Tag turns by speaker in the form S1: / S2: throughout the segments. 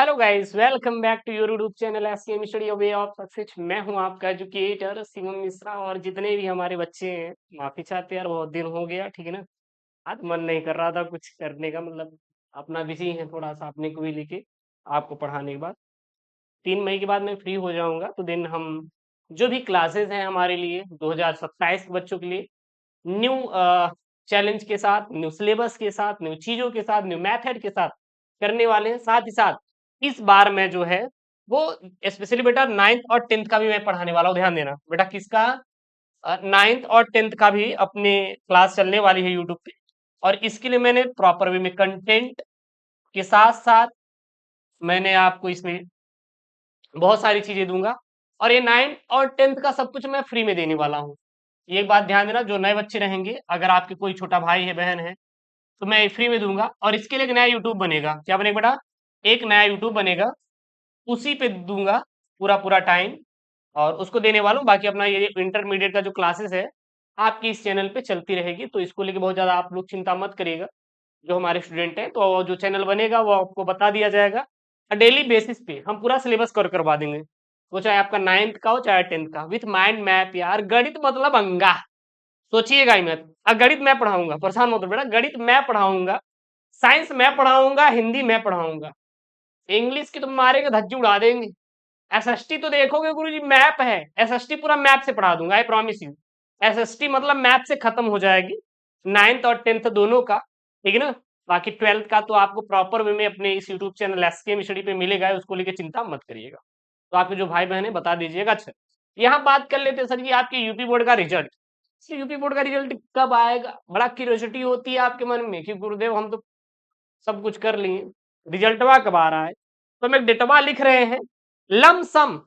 S1: Hello guys, welcome back to your YouTube channel SKM study way of success. मैं हूं आपका educator Shivam Mishra. और जितने भी हमारे बच्चे हैं, माफी चाहते हैं यार, बहुत दिन हो गया, ठीक है ना। आज मन नहीं कर रहा था कुछ करने का, मतलब अपना बिजी है थोड़ा सा अपने को भी लेके। आपको पढ़ाने के बाद 3 मई के बाद मैं फ्री हो जाऊंगा, तो दिन हम जो भी क्लासेस हैं हमारे लिए 2027 के बच्चों के लिए न्यू चैलेंज के साथ, न्यू सिलेबस के साथ, न्यू चीजों के साथ, न्यू मेथड के साथ करने वाले हैं। साथ ही साथ इस बार मैं जो है वो स्पेशली बेटा 9th और 10th का भी मैं पढ़ाने वाला हूँ। ध्यान देना बेटा, किसका? 9th और 10th का भी अपने क्लास चलने वाली है यूट्यूब पे। और इसके लिए मैंने प्रॉपर वे में कंटेंट के साथ साथ मैंने आपको इसमें बहुत सारी चीजें दूंगा। और ये 9th और 10th का सब कुछ मैं फ्री में देने वाला हूँ। ये एक बात ध्यान देना, जो नए बच्चे रहेंगे, अगर आपके कोई छोटा भाई है, बहन है, तो मैं फ्री में दूंगा। और इसके लिए एक नया यूट्यूब बनेगा। क्या बनेगा बेटा? एक नया यूट्यूब बनेगा, उसी पे दूंगा पूरा पूरा टाइम। और उसको देने वाला हूँ। बाकी अपना ये इंटरमीडिएट का जो क्लासेस है आपकी इस चैनल पे चलती रहेगी, तो इसको लेके बहुत ज्यादा आप लोग चिंता मत करिएगा। जो हमारे स्टूडेंट हैं, तो जो चैनल बनेगा वो आपको बता दिया जाएगा। डेली बेसिस पे हम पूरा सिलेबस कवर करवा देंगे, वो चाहे आपका 9th का हो चाहे 10th का, विथ माइंड मैप। यार गणित मतलब अंगा, सोचिएगा ही मत। गणित मैं पढ़ाऊंगा, परेशान मत हो बेटा। गणित मैं पढ़ाऊंगा, साइंस मैं पढ़ाऊंगा, हिंदी मैं पढ़ाऊंगा। इंग्लिश की तो मारेंगे, धज्जी उड़ा देंगे। एसएसटी तो देखोगे गुरुजी, मैप है। एसएसटी पूरा मैप से पढ़ा दूंगा, आई प्रॉमिस यू। एसएसटी मतलब मैप से खत्म हो जाएगी, 9th और 10th दोनों का, ठीक है ना। बाकी 12th का तो आपको प्रॉपर वे में अपने इस यूट्यूब चैनल एसकेएम स्टडी पे मिलेगा, उसको लेके चिंता मत करिएगा। तो आपके जो भाई बहन है बता दीजिएगा। अच्छा, यहाँ बात कर लेते हैं सर जी आपके यूपी बोर्ड का रिजल्ट। यूपी बोर्ड का रिजल्ट कब आएगा? बड़ा क्यूरियोसिटी होती है आपके मन में कि गुरुदेव हम तो सब कुछ कर लिए, रिजल्टवा कब आ रहा है? तो हम एक डेटवा लिख रहे हैं। लमसम,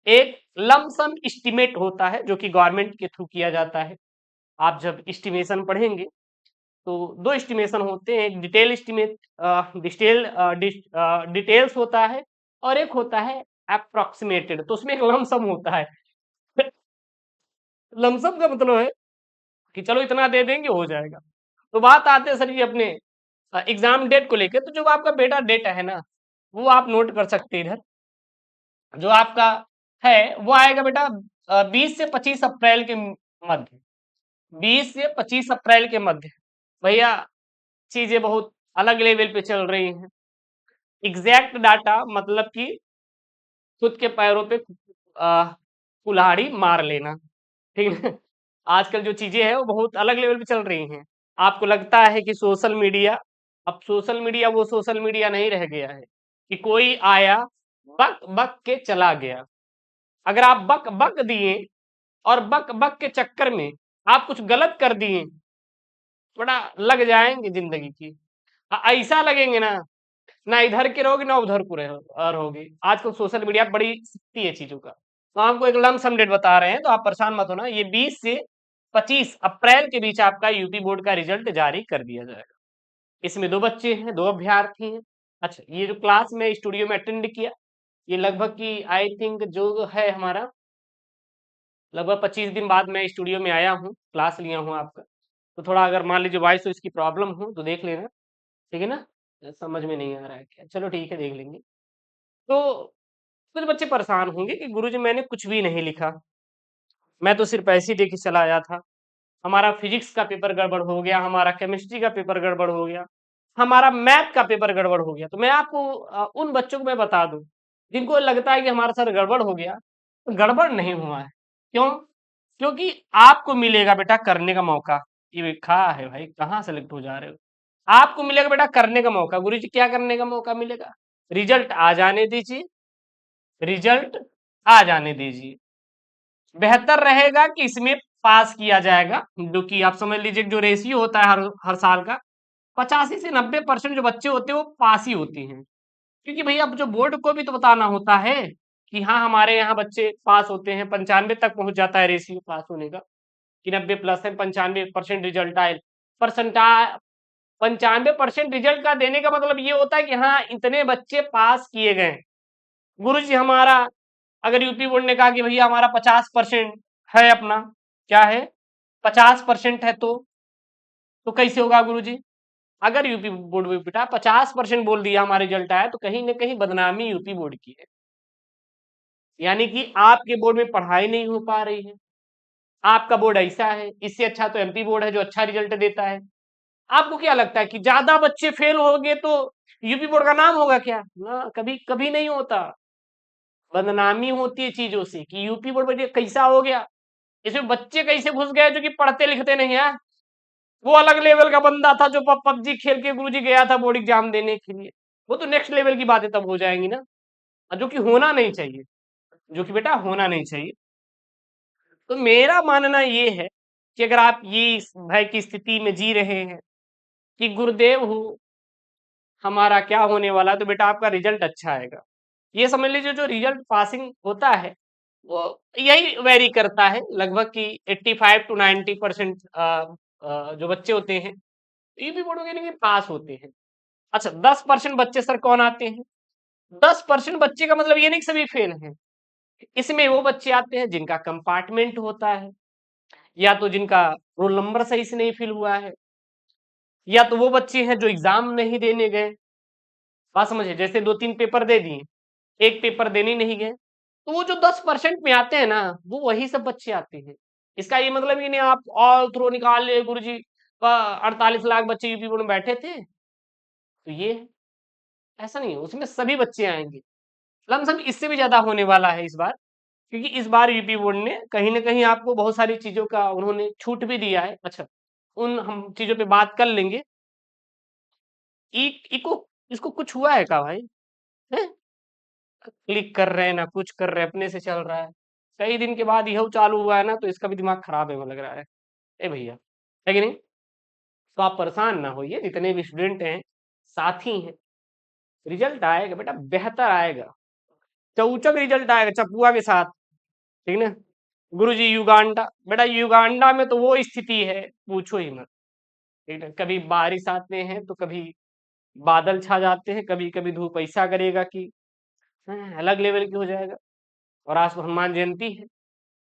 S1: एक लमसम एस्टिमेट होता है जो कि गवर्नमेंट के थ्रू किया जाता है। आप जब एस्टिमेशन पढ़ेंगे तो दो एस्टिमेशन होते हैं, एक डिटेल एस्टिमेट, डिटेल्स होता है, और एक होता है अप्रोक्सीमेटेड। तो उसमें एक लमसम होता है। लमसम का मतलब है कि चलो इतना दे देंगे हो जाएगा। तो बात आते हैं सर जी अपने एग्जाम डेट को लेकर। तो जो आपका बेटा डेट है ना, वो आप नोट कर सकते हैं इधर। जो आपका है वो आएगा बेटा 20 से 25 अप्रैल के मध्य। 20 से 25 अप्रैल के मध्य। भैया चीजें बहुत अलग लेवल पे चल रही हैं। एग्जैक्ट डाटा मतलब कि खुद के पैरों पे कुल्हाड़ी मार लेना, ठीक है। आजकल जो चीजें हैं वो बहुत अलग लेवल पे चल रही हैं। आपको लगता है कि सोशल मीडिया, अब सोशल मीडिया वो सोशल मीडिया नहीं रह गया है कि कोई आया बक बक के चला गया। अगर आप बक बक दिए और बक बक के चक्कर में आप कुछ गलत कर दिए, बड़ा लग जाएंगे जिंदगी की। ऐसा लगेंगे ना, ना इधर के रहोगे ना उधर को रहोगे। आजकल सोशल मीडिया बड़ी सकती है चीजों का। तो आपको एक लमसम डेट बता रहे हैं, तो आप परेशान मत होना। ये 20 से 25 अप्रैल के बीच आपका यूपी बोर्ड का रिजल्ट जारी कर दिया जाएगा। इसमें दो बच्चे हैं, दो अभ्यर्थी हैं। अच्छा, ये जो क्लास में स्टूडियो में अटेंड किया, ये लगभग की आई थिंक जो है हमारा लगभग 25 दिन बाद मैं स्टूडियो में आया हूँ, क्लास लिया हूँ आपका। तो थोड़ा अगर मान लीजिए वॉइस तो इसकी प्रॉब्लम हो तो देख लेना, ठीक है ना। समझ में नहीं आ रहा है क्या, चलो ठीक है देख लेंगे। तो कुछ बच्चे परेशान होंगे कि गुरुजी मैंने कुछ भी नहीं लिखा, मैं तो सिर्फ ऐसे ही दे के चला आया था। हमारा फिजिक्स का पेपर गड़बड़ हो गया, हमारा केमिस्ट्री का पेपर गड़बड़ हो गया, हमारा मैथ का पेपर गड़बड़ हो गया। तो मैं आपको उन बच्चों को मैं बता दूं जिनको लगता है कि हमारा सर गड़बड़ हो गया, तो गड़बड़ नहीं हुआ है। क्यों? क्योंकि आपको मिलेगा बेटा करने का मौका। ये कहा है भाई, कहाँ सेलेक्ट हो जा रहे हो? आपको मिलेगा बेटा करने का मौका। गुरु जी क्या करने का मौका मिलेगा? रिजल्ट आ जाने दीजिए, रिजल्ट आ जाने दीजिए। बेहतर रहेगा कि इसमें पास किया जाएगा, जो कि आप समझ लीजिए जो रेशियो होता है हर हर साल का, 85 से 90% जो बच्चे होते हैं वो पास ही होते हैं। क्योंकि भैया अब जो बोर्ड को भी तो बताना होता है कि हाँ हमारे यहाँ बच्चे पास होते हैं, 95 तक पहुंच जाता है रेशियो पास होने का, कि 90+ है, 95% रिजल्ट आए। परसेंटा 95% रिजल्ट का देने का मतलब ये होता है कि हाँ इतने बच्चे पास किए गए। गुरु जी हमारा, अगर यूपी बोर्ड ने कहा कि भैया हमारा 50% है, अपना क्या है, 50% है, तो कैसे होगा गुरु जी? अगर यूपी बोर्ड में बेटा 50% बोल दिया हमारा रिजल्ट आया, तो कहीं ना कहीं बदनामी यूपी बोर्ड की है। यानी कि आपके बोर्ड में पढ़ाई नहीं हो पा रही है, आपका बोर्ड ऐसा है। इससे अच्छा तो एमपी बोर्ड है जो अच्छा रिजल्ट देता है। आपको क्या लगता है कि ज्यादा बच्चे फेल हो गए तो यूपी बोर्ड का नाम होगा क्या? ना, कभी कभी नहीं होता। बदनामी होती है चीजों से कि यूपी बोर्ड में कैसा हो गया, इसमें बच्चे कैसे घुस गए जो कि पढ़ते लिखते नहीं है। वो अलग लेवल का बंदा था जो पबजी खेल के गुरुजी गया था बोर्ड एग्जाम देने के लिए। वो तो नेक्स्ट लेवल की बातें तब हो जाएंगी ना, जो कि होना नहीं चाहिए, जो कि बेटा होना नहीं चाहिए। तो मेरा मानना ये है कि अगर आप ये इस भय की स्थिति में जी रहे हैं कि गुरुदेव हो हमारा क्या होने वाला है, तो बेटा आपका रिजल्ट अच्छा आएगा। ये समझ लीजिए जो रिजल्ट पासिंग होता है वो यही वेरी करता है लगभग कि 85 to 90% जो बच्चे होते हैं ये भी बोलोगे नहीं कि पास होते हैं। अच्छा, 10% बच्चे सर कौन आते हैं? 10% बच्चे का मतलब ये नहीं कि सभी फेल हैं। इसमें वो बच्चे आते हैं जिनका कंपार्टमेंट होता है, या तो जिनका रोल नंबर सही से नहीं फिल हुआ है, या तो वो बच्चे हैं जो एग्जाम नहीं देने गए। बात समझे, जैसे 2-3 पेपर दे दिए, एक पेपर देने नहीं गए, तो वो जो 10% में आते हैं ना, वो वही सब बच्चे आते हैं। इसका ये मतलब ये नहीं आप ऑल थ्रो निकाल ले गुरु जी, 48 लाख बच्चे यूपी बोर्ड में बैठे थे तो ये है। ऐसा नहीं है, उसमें सभी बच्चे आएंगे। लमसम इससे भी ज्यादा होने वाला है इस बार, क्योंकि इस बार यूपी बोर्ड ने कहीं ना कहीं आपको बहुत सारी चीजों का उन्होंने छूट भी दिया है। अच्छा, उन हम चीजों पे बात कर लेंगे। इको इसको कुछ हुआ है क्या भाई? है? क्लिक कर रहे हैं ना कुछ कर रहे हैं, अपने से चल रहा है। कई दिन के बाद यह चालू हुआ है ना, तो इसका भी दिमाग खराब है मुझे लग रहा है। ए भैया, है कि नहीं? तो आप परेशान ना होइए, जितने भी स्टूडेंट हैं, साथी हैं, रिजल्ट आएगा बेटा, बेहतर आएगा। चौचक रिजल्ट आएगा चपुआ के साथ, ठीक ना? गुरुजी युगांडा, बेटा युगांडा में तो वो स्थिति है, पूछो ही मत। ठीक है, कभी बारिश आते हैं तो कभी बादल छा जाते हैं, कभी कभी धूप ऐसा करेगा कि अलग लेवल की हो जाएगा। और आज तो हनुमान जयंती है,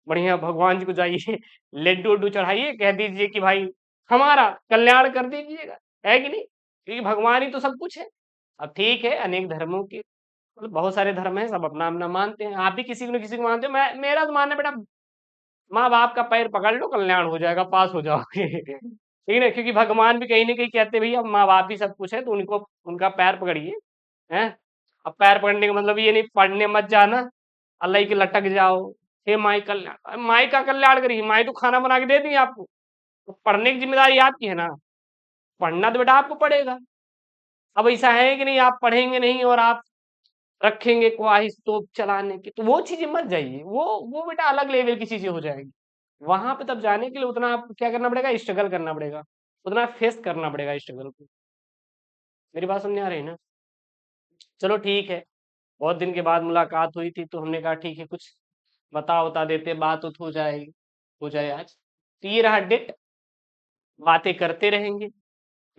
S1: बढ़िया भगवान जी को जाइए लड्डू उड्डू चढ़ाइए, कह दीजिए कि भाई हमारा कल्याण कर दीजिएगा, है कि नहीं? क्योंकि भगवान ही तो सब कुछ है। अब ठीक है, अनेक धर्मों के मतलब बहुत सारे धर्म हैं, सब अपना अपना मानते हैं, आप भी किसी को न किसी को मानते हो। मैं मेरा तो मानना है बेटा, माँ बाप का पैर पकड़ लो, कल्याण हो जाएगा, पास हो जाओगे ठीक है, क्योंकि भगवान भी कहीं ना कहीं कहते हैं भैया माँ बाप ही सब कुछ है, तो उनको उनका पैर पकड़िए। हैं? अब पैर पकड़ने का मतलब ये नहीं पढ़ने मत जाना, अल्लाह के लटक जाओ। हे माई कल्याण, अरे माई का कल्याण करिए, माई तो खाना बना के दे दी आपको, तो पढ़ने की जिम्मेदारी आपकी है ना। पढ़ना तो बेटा आपको पड़ेगा। अब ऐसा है कि नहीं आप पढ़ेंगे नहीं और आप रखेंगे ख्वाहिश तो चलाने की, तो वो चीजें मत जाइए, वो बेटा अलग लेवल की चीजें हो जाएंगी। वहां पे तब जाने के लिए उतना आपको क्या करना पड़ेगा, स्ट्रगल करना पड़ेगा, उतना फेस करना पड़ेगा स्ट्रगल को। मेरी बात समझ आ रही है ना? चलो ठीक है, बहुत दिन के बाद मुलाकात हुई थी तो हमने कहा ठीक है कुछ बता देते, बात उत हो जाएगी, हो जाए आज। तो ये रहा डेट, बातें करते रहेंगे,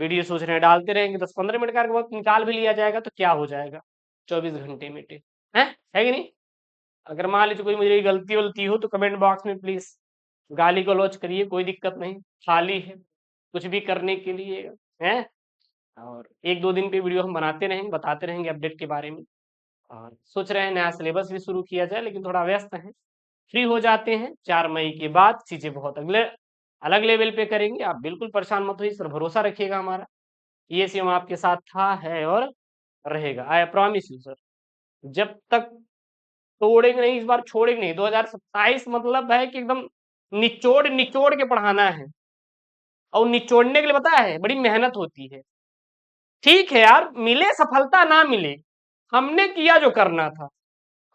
S1: वीडियो सोच रहे हैं डालते रहेंगे, 10-15 मिनट का वक्त निकाल भी लिया जाएगा तो क्या हो जाएगा, 24 घंटे में है कि नहीं? अगर मान लीजिए कोई मुझे गलती वलती हो तो कमेंट बॉक्स में प्लीज गाली गलौज करिए, कोई दिक्कत नहीं, खाली है कुछ भी करने के लिए है। और 1-2 दिन पे वीडियो हम बनाते रहेंगे, बताते रहेंगे अपडेट के बारे में। और सोच रहे हैं नया सिलेबस भी शुरू किया जाए, लेकिन थोड़ा व्यस्त है। फ्री हो जाते हैं 4 मई के बाद, चीजें बहुत अगले अलग लेवल पे करेंगे। आप बिल्कुल परेशान मत होइए सर, भरोसा रखिएगा हमारा, ये सीएम आपके साथ था, है और रहेगा। I promise you sir. जब तक तोड़ेंगे नहीं, इस बार छोड़ेंगे नहीं। 2027 मतलब है कि एकदम निचोड़ निचोड़ के पढ़ाना है। और निचोड़ने के लिए पता है बड़ी मेहनत होती है। ठीक है यार, मिले सफलता ना मिले, हमने किया जो करना था।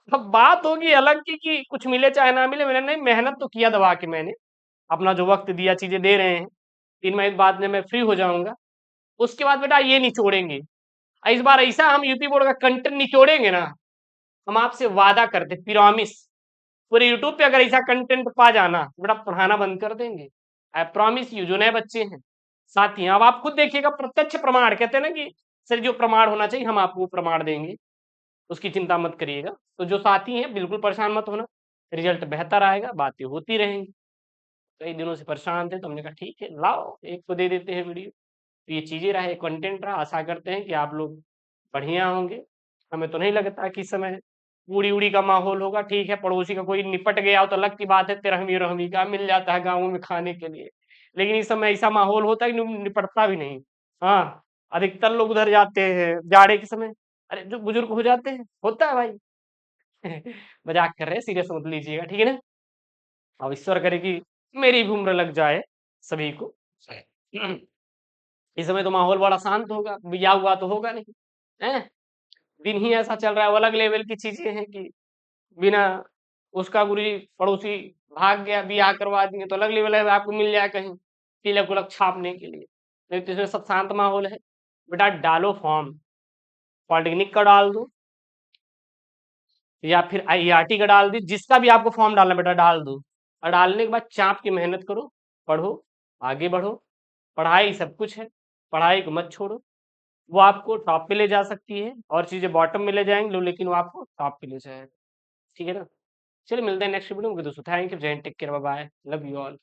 S1: अब बात होगी अलग की कुछ मिले चाहे ना मिले, मैंने नहीं मेहनत तो किया दबा के, मैंने अपना जो वक्त दिया, चीजें दे रहे हैं। 3 महीने बाद में मैं फ्री हो जाऊंगा, उसके बाद बेटा ये निचोड़ेंगे। इस बार ऐसा हम यूपी बोर्ड का कंटेंट निचोड़ेंगे ना, हम आपसे वादा करते प्रॉमिस। पूरे यूट्यूब पे अगर ऐसा कंटेंट पा जाना बेटा पढ़ाना बंद कर देंगे। आई प्रॉमिस यू, जो नए बच्चे हैं साथी हैं, अब आप खुद देखिएगा, प्रत्यक्ष प्रमाण कहते हैं ना कि सर जो प्रमाण होना चाहिए हम आपको प्रमाण देंगे, उसकी चिंता मत करिएगा। तो जो साथी हैं बिल्कुल परेशान मत होना, रिजल्ट बेहतर आएगा, बातें होती रहेंगी। कई दिनों से परेशान थे तो हमने कहा ठीक है लाओ एक को दे देते हैं वीडियो। तो ये चीज़ें रहे, कंटेंट रहा। आशा करते हैं कि आप लोग बढ़िया होंगे। हमें तो नहीं लगता कि इस समय उड़ी-उड़ी का माहौल होगा। ठीक है, पड़ोसी का कोई निपट गया हो तो अलग की बात है, तिरहमी-उरहमी का मिल जाता है गाँवों में खाने के लिए। लेकिन इस समय ऐसा माहौल होता है कि निपटता भी नहीं। हाँ, अधिकतर लोग उधर जाते हैं जाड़े के समय। अरे जो बुजुर्ग हो जाते हैं, होता है भाई। मजाक कर रहे हैं, सीरियस मत लीजिएगा, ठीक है ना? अब ईश्वर करे कि मेरी भी उम्र लग जाए सभी को। इस समय तो माहौल बड़ा शांत होगा, बिया हुआ तो होगा नहीं, हैं? दिन ही ऐसा चल रहा है, वो अलग लेवल की चीजें हैं कि बिना उसका गुरुजी पड़ोसी भाग गया, बियाह करवा दिए तो अलग लेवल है, आपको मिल जाए कहीं तिलक उलक छापने के लिए। नहीं तो इसमें सब शांत माहौल है। बेटा डालो फॉर्म, पॉलिटेक्निक का डाल दो या फिर आईआरटी का डाल दी, जिसका भी आपको फॉर्म डालना बेटा डाल दो। और डालने के बाद चाप की मेहनत करो, पढ़ो, आगे बढ़ो। पढ़ाई सब कुछ है, पढ़ाई को मत छोड़ो। वो आपको टॉप पे ले जा सकती है, और चीजें बॉटम में ले जाएंगे लोग, लेकिन वो आपको टॉप पे ले जाएगा। ठीक है ना? चलिए मिलते हैं नेक्स्ट वीडियो में दोस्तों। Thank you, Jai Hind, take care, bye bye, love you all.